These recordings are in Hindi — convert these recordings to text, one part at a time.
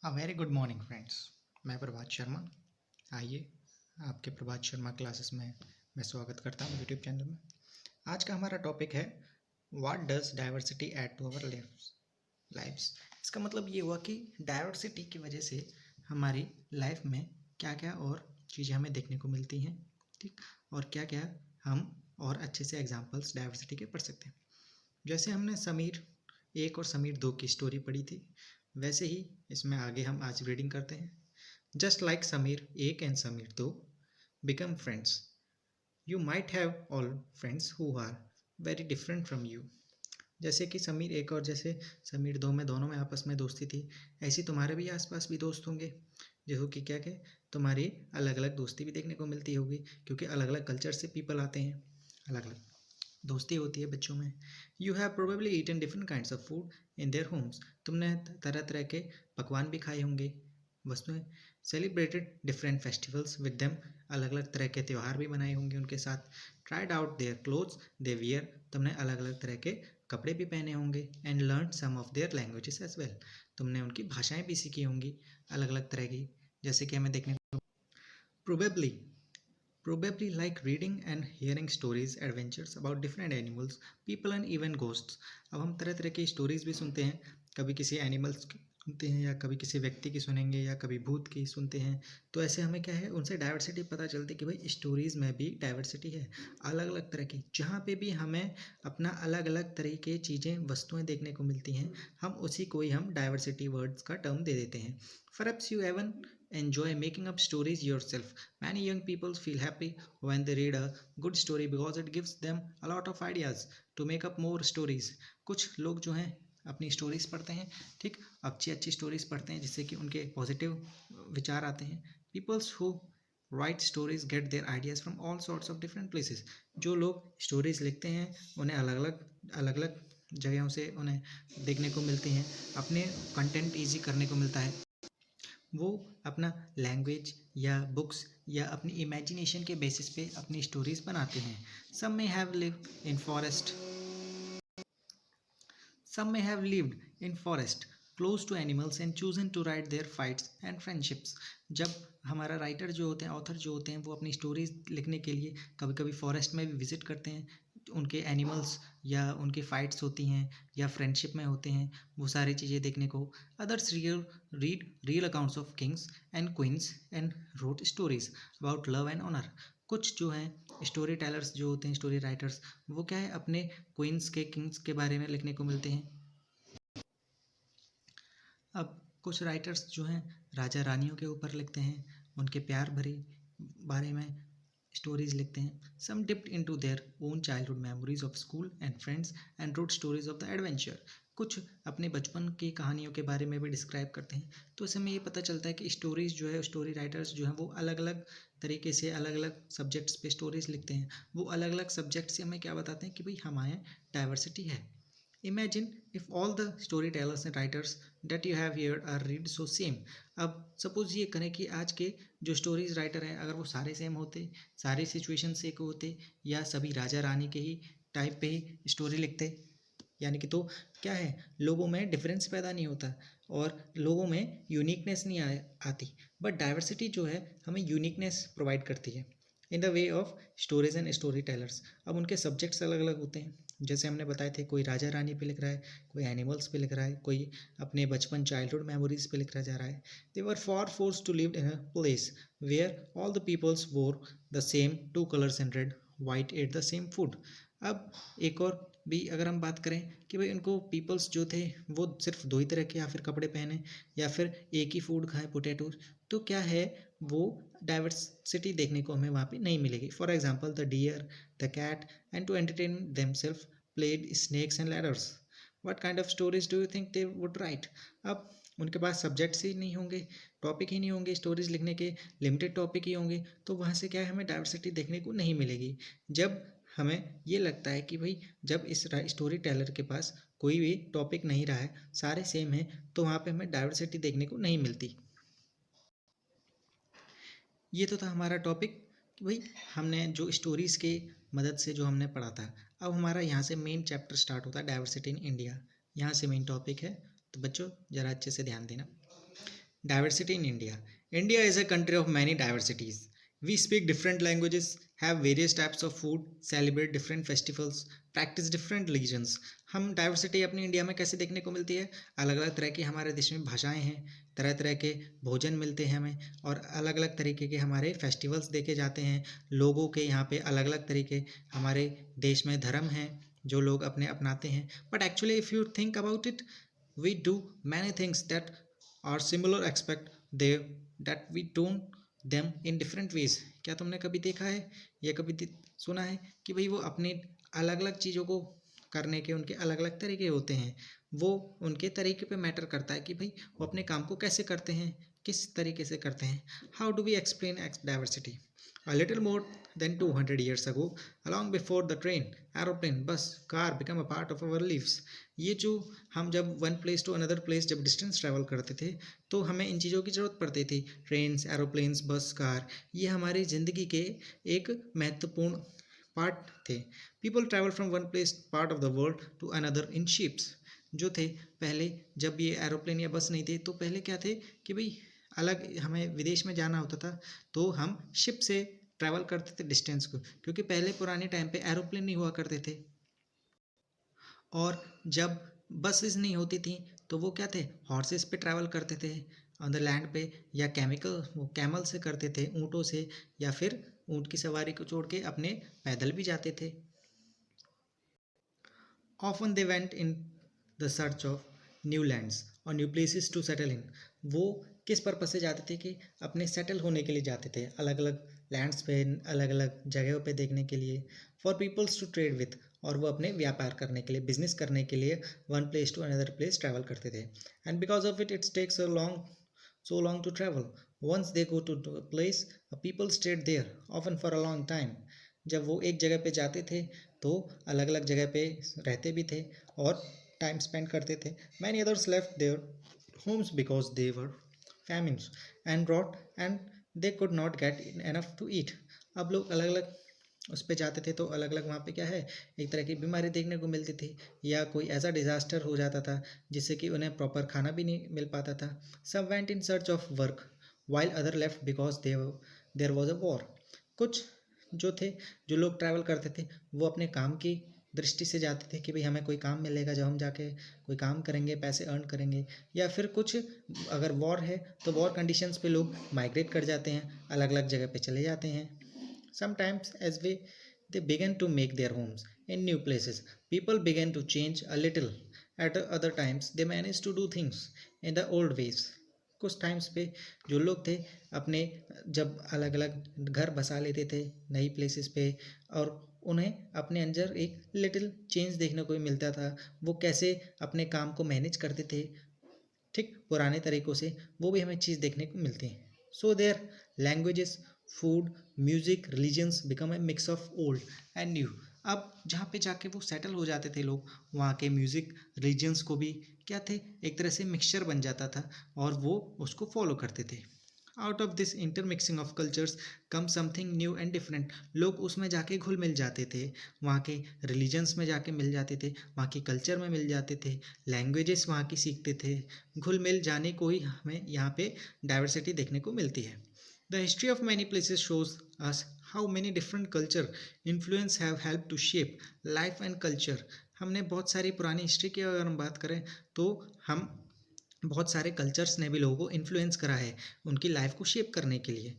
Very good morning friends. मैं प्रभात शर्मा। आइए आपके प्रभात शर्मा क्लासेस में मैं स्वागत करता हूँ यूट्यूब चैनल में। आज का हमारा टॉपिक है what does diversity add to our lifes. इसका मतलब ये हुआ कि डाइवर्सिटी की वजह से हमारी लाइफ में क्या क्या और चीज़ें हमें देखने को मिलती हैं, ठीक, और क्या क्या हम और अच्छे से एग्जांपल्स डाइवर्सिटी के पढ़ सकते हैं। जैसे हमने समीर 1 और समीर 2 की स्टोरी पढ़ी थी, वैसे ही इसमें आगे हम आज रीडिंग करते हैं। Just like Sameer 1 and Sameer 2 become friends, you might have all friends who are very different from you. जैसे कि समीर 1 और जैसे समीर 2 में दोनों में आपस में दोस्ती थी, ऐसी तुम्हारे भी आसपास भी दोस्त होंगे जो कि क्या क्या तुम्हारी अलग अलग दोस्ती भी देखने को मिलती होगी, क्योंकि अलग अलग कल्चर से पीपल आते हैं, अलग अलग दोस्ती होती है बच्चों में। You have probably eaten different kinds of food in their homes, तुमने तरह तरह के पकवान भी खाए होंगे वस्तुएं। Celebrated different festivals with them, अलग अलग तरह के त्यौहार भी बनाए होंगे उनके साथ। Tried out their clothes they wear, तुमने अलग अलग तरह के कपड़े भी पहने होंगे। And learn some of their languages as well, तुमने उनकी भाषाएं भी सीखी होंगी अलग अलग तरह की, जैसे कि हमें देखने को probably Probably like reading and hearing stories, adventures about different animals, people and even ghosts. अब हम तरह तरह की स्टोरीज भी सुनते हैं, कभी किसी एनिमल्स की सुनते हैं या कभी किसी व्यक्ति की सुनेंगे या कभी भूत की सुनते हैं। तो ऐसे हमें क्या है, उनसे डाइवर्सिटी पता चलती है कि भाई स्टोरीज़ में भी डाइवर्सिटी है, अलग अलग तरह की, जहाँ पे भी हमें अपना अलग अलग तरह के चीज़ें वस्तुएं देखने को मिलती हैं, हम उसी को ही हम डाइवर्सिटी वर्ड्स का टर्म दे देते हैं। Perhaps you even enjoy making up stories yourself. Many young people feel happy when they read a good story because it gives them a lot of ideas to make up more stories. कुछ लोग जो हैं अपनी स्टोरीज पढ़ते हैं, ठीक, अच्छी अच्छी स्टोरीज पढ़ते हैं जिससे कि उनके पॉजिटिव विचार आते हैं। Peoples who write stories get their ideas from all sorts of different places, जो लोग स्टोरीज लिखते हैं उन्हें अलग अलग जगहों से उन्हें देखने को मिलती हैं, अपने कंटेंट ईजी करने को मिलता है। वो अपना लैंग्वेज या बुक्स या अपनी इमेजिनेशन के बेसिस पे अपनी स्टोरीज बनाते हैं। Some may have lived in forest, Some may have lived in forest close to animals and chosen to write their fights and friendships. जब हमारा राइटर जो होते हैं, ऑथर जो होते हैं, वो अपनी स्टोरीज लिखने के लिए कभी कभी फॉरेस्ट में भी विजिट करते हैं, उनके एनिमल्स या उनकी फाइट्स होती हैं या फ्रेंडशिप में होते हैं, वो सारी चीज़ें देखने को। Others read real accounts of kings and queens and wrote stories about love and honour. कुछ जो हैं स्टोरी टेलर्स जो होते हैं, स्टोरी राइटर्स, वो क्या है अपने क्वींस के किंग्स के बारे में लिखने को मिलते हैं। अब कुछ राइटर्स जो हैं राजा रानियों के ऊपर लिखते हैं, उनके प्यार भरी बारे में स्टोरीज लिखते हैं। Some dipped into their own childhood memories of school and friends and road stories of the adventure. कुछ अपने बचपन की कहानियों के बारे में भी डिस्क्राइब करते हैं। तो इससे हमें ये पता चलता है कि स्टोरीज जो है, स्टोरी राइटर्स जो हैं वो अलग अलग तरीके से अलग अलग सब्जेक्ट्स पे स्टोरीज लिखते हैं। वो अलग अलग सब्जेक्ट से हमें क्या बताते हैं कि भाई हमारे डाइवर्सिटी है। Imagine if all the storytellers and writers that you have here are read so same. अब सपोज ये करें कि आज के जो स्टोरीज राइटर हैं अगर वो सारे सेम होते, सारे सिचुएशन से एक होते, या सभी राजा रानी के ही टाइप पे ही स्टोरी लिखते, यानी कि तो क्या है, लोगों में डिफरेंस पैदा नहीं होता और लोगों में यूनिकनेस नहीं आती। बट डाइवर्सिटी जो है हमें यूनिकनेस प्रोवाइड करती है in the way of stories and story tellers. अब उनके सब्जेक्ट्स अलग अलग होते हैं, जैसे हमने बताए थे, कोई राजा रानी पे लिख रहा है, कोई एनिमल्स पे लिख रहा है, कोई अपने बचपन चाइल्डहुड मेमोरीज पे लिखा जा रहा है। दे वर फॉर फोर्स to live in a place where all the peoples wore the same two colours and red white ate the same food. अब एक और भी अगर हम बात करें कि भाई उनको पीपल्स जो थे वो सिर्फ दो ही तरह के या फिर कपड़े पहने या फिर एक ही फूड खाए, पोटैटो, तो क्या है, वो डाइवर्सिटी देखने को हमें वहाँ पे नहीं मिलेगी। For example the deer, the cat, and to entertain themselves played snakes and ladders. What kind of stories do you think they would write. अब उनके पास सब्जेक्ट्स ही नहीं होंगे, टॉपिक ही नहीं होंगे, स्टोरीज लिखने के लिमिटेड टॉपिक ही होंगे, तो वहाँ से क्या है, हमें डाइवर्सिटी देखने को नहीं मिलेगी। जब हमें ये लगता है कि भाई जब इस स्टोरी टेलर के पास कोई भी टॉपिक नहीं रहा है, सारे सेम है, तो वहाँ पे हमें डाइवर्सिटी देखने को नहीं मिलती। ये तो था हमारा टॉपिक कि भाई हमने जो स्टोरीज़ के मदद से जो हमने पढ़ा था। अब हमारा यहाँ से मेन चैप्टर स्टार्ट होता है, डाइवर्सिटी इन इंडिया। यहाँ से मेन टॉपिक है, तो बच्चों ज़रा अच्छे से ध्यान देना। Diversity in India. India is a country of many diversities. We speak different languages, have various types of food, celebrate different festivals, practice different religions. हम डाइवर्सिटी अपनी इंडिया में कैसे देखने को मिलती है? अलग अलग तरह की हमारे देश में भाषाएं हैं, तरह तरह के भोजन मिलते हैं हमें, और अलग अलग तरीके के हमारे फेस्टिवल्स देखे जाते हैं. लोगों के यहाँ पे अलग अलग तरीके हमारे देश में धर्म हैं जो लोग अपने अपनाते हैं. But actually if you think about it, we do many things that are similar expect they that we do them in different ways. क्या तुमने कभी देखा है या कभी सुना है कि भाई वो अपने अलग अलग चीज़ों को करने के उनके अलग अलग तरीके होते हैं. वो उनके तरीके पे मैटर करता है कि भाई वो अपने काम को कैसे करते हैं, किस तरीके से करते हैं. How do we explain diversity? A little more than 200 years ago, long before the train, aeroplane, bus, car become a part of our lives. ये जो हम जब one place to another place जब डिस्टेंस ट्रैवल करते थे तो हमें इन चीज़ों की ज़रूरत पड़ती थी. ट्रेन्स, एरोप्लेन्स, बस, कार, ये हमारी ज़िंदगी के एक महत्वपूर्ण पार्ट थे. People travel from one place part of the world to another in ships. जो थे पहले, जब ये एरोप्लेन या बस नहीं थे तो पहले क्या थे कि भाई अलग हमें विदेश में जाना होता था तो हम शिप से ट्रैवल करते थे डिस्टेंस को, क्योंकि पहले पुराने टाइम पे एरोप्लेन नहीं हुआ करते थे. और जब बसेस नहीं होती थी तो वो क्या थे, हॉर्सेस पे ट्रैवल करते थे ऑन द लैंड पे, या कैमल से करते थे, ऊँटों से, या फिर ऊँट की सवारी को छोड़ के अपने पैदल भी जाते थे. Often they went in the search of new lands or new places to settle in. वो किस पर्पज से जाते थे कि अपने सेटल होने के लिए जाते थे, अलग अलग लैंड्स पे, अलग अलग जगहों पे देखने के लिए. For peoples to trade with, और वो अपने व्यापार करने के लिए, बिजनेस करने के लिए one place to another place travel करते थे. And because of it takes so long to travel. Once they go to a place, people stayed there, often for a long time. जब वो एक जगह पे जाते थे तो अलग अलग जगह पे रहते भी थे और टाइम स्पेंड करते थे. Many others left their homes because they were famines and drought and they could not get enough to eat. अब लोग अलग अलग उस पे जाते थे तो अलग अलग वहाँ पे क्या है, एक तरह की बीमारी देखने को मिलती थी, या कोई ऐसा डिज़ास्टर हो जाता था जिससे कि उन्हें प्रॉपर खाना भी नहीं मिल पाता था. Some went in search of work while other left because there was a war. कुछ जो थे, जो लोग ट्रैवल करते थे, वो अपने काम की दृष्टि से जाते थे कि भाई हमें कोई काम मिलेगा जब हम जाके कोई काम करेंगे, पैसे अर्न करेंगे. या फिर कुछ अगर वॉर है तो वॉर कंडीशंस पे लोग माइग्रेट कर जाते हैं, अलग अलग जगह पे चले जाते हैं. Sometimes, they began to make their homes in new places, people began to change a little. At other times, they managed to do things in the old ways. कुछ टाइम्स पे जो लोग थे अपने जब अलग अलग घर बसा लेते थे नई प्लेसेस पे, और उन्हें अपने अंदर एक लिटिल चेंज देखने को मिलता था. वो कैसे अपने काम को मैनेज करते थे ठीक पुराने तरीक़ों से, वो भी हमें चीज़ देखने को मिलती है. So their languages, food, music, religions become a mix of old and new. अब जहाँ पे जाके वो सेटल हो जाते थे लोग, वहाँ के म्यूज़िक, रिलीजन्स को भी क्या थे, एक तरह से मिक्सचर बन जाता था और वो उसको फॉलो करते थे. Out of this intermixing of cultures come something new and different. लोग उसमें जाके घुल मिल जाते थे, वहाँ के रिलीजन्स में जाके मिल जाते थे, वहाँ के कल्चर में मिल जाते थे, लैंग्वेजेस वहाँ की सीखते थे. घुल मिल जाने को ही हमें यहाँ पे डाइवर्सिटी देखने को मिलती है. The history of many places shows us how many different culture influence have helped to shape life and culture. हमने बहुत सारी पुरानी हिस्ट्री की अगर हम बात करें तो हम बहुत सारे कल्चर्स ने भी लोगों को इन्फ्लुएंस करा है उनकी लाइफ को शेप करने के लिए.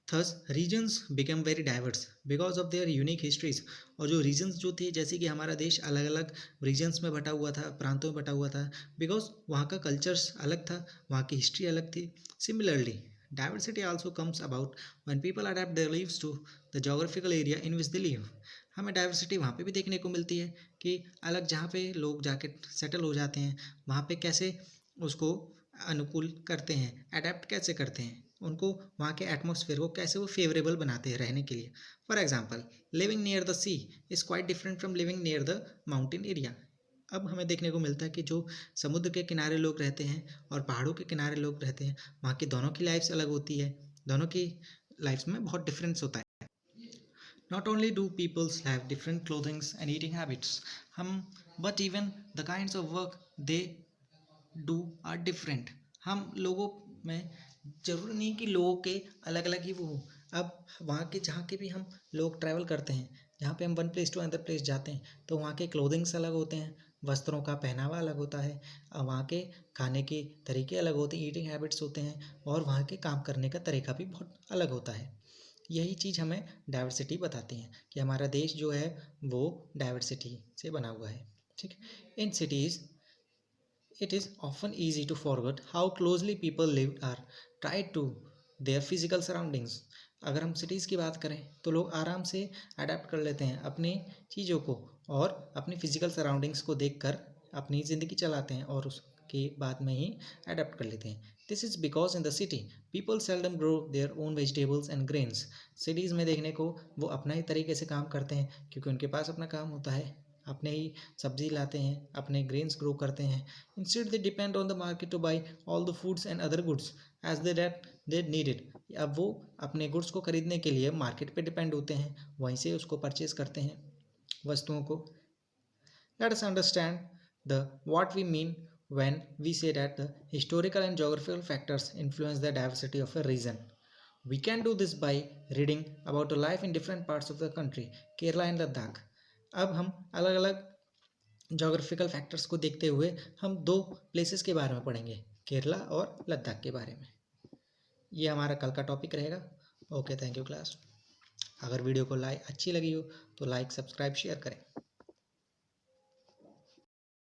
Thus, regions became very diverse because of their unique histories. और जो रीजन्स जो थे, जैसे कि हमारा देश अलग अलग रीजन्स में बटा हुआ था, प्रांतों में बटा हुआ था, बिकॉज वहाँ का कल्चर्स अलग था, वहाँ की हिस्ट्री अलग थी. Similarly diversity also comes about when people adapt their lives to the geographical area in which they live. हमें डाइवर्सिटी वहाँ पे भी देखने को मिलती है कि अलग जहाँ पे लोग जाके सेटल हो जाते हैं वहाँ पे कैसे उसको अनुकूल करते हैं, अडेप्ट कैसे करते हैं, उनको वहाँ के एटमॉस्फेयर को कैसे वो फेवरेबल बनाते हैं रहने के लिए. For example, living near the sea is quite different from living near the mountain area. अब हमें देखने को मिलता है कि जो समुद्र के किनारे लोग रहते हैं और पहाड़ों के किनारे लोग रहते हैं, वहाँ की दोनों की लाइफ्स अलग होती है, दोनों की लाइफ्स में बहुत डिफरेंस होता है. Not only do peoples have different clothings and eating habits, but even the kinds of work they do are different. हम लोगों में ज़रूरी नहीं कि लोगों के अलग अलग ही वो हो। अब वहाँ के जहाँ के भी हम लोग ट्रैवल करते हैं, जहाँ पे हम one place to another place जाते हैं, तो वहाँ के क्लोथिंग्स अलग होते हैं, वस्त्रों का पहनावा अलग होता है, वहाँ के खाने के तरीके अलग होते हैं, ईटिंग हैबिट्स होते हैं, और वहाँ के काम करने का तरीका भी बहुत अलग होता है। यही चीज़ हमें डाइवर्सिटी बताती है कि हमारा देश जो है वो डाइवर्सिटी से बना हुआ है। ठीक, in cities it is often easy to forget how closely people live or try to their physical surroundings. अगर हम सिटीज़ की बात करें तो लोग आराम से अडेप्ट कर लेते हैं अपनी चीज़ों को और अपनी फिजिकल सराउंडिंग्स को देखकर अपनी ज़िंदगी चलाते हैं और उसके बाद में ही अडेप्ट कर लेते हैं। This is because in the city people seldom grow their own vegetables and grains. Cities में देखने को वो अपना ही तरीके से काम करते हैं क्योंकि उनके पास अपना काम होता है, अपने ही सब्जी लाते हैं, अपने ग्रेन्स ग्रो करते हैं। Instead, they depend on the market to buy all the foods and other goods as they need it. अब वो अपने गुड्स को खरीदने के लिए मार्केट पे डिपेंड होते हैं, वहीं से उसको परचेज करते हैं वस्तुओं को। Let us understand the what we mean when we say that the historical and geographical factors influence the diversity of a region. We can do this by reading about the life in different parts of the country, Kerala and Ladakh. अब हम अलग अलग जोग्राफिकल फैक्टर्स को देखते हुए हम दो प्लेसेस के बारे में पढ़ेंगे, केरला और लद्दाख के बारे में। ये हमारा कल का टॉपिक रहेगा। Okay, thank you class. अगर वीडियो को अच्छी लगी हो तो लाइक, सब्सक्राइब, शेयर करें।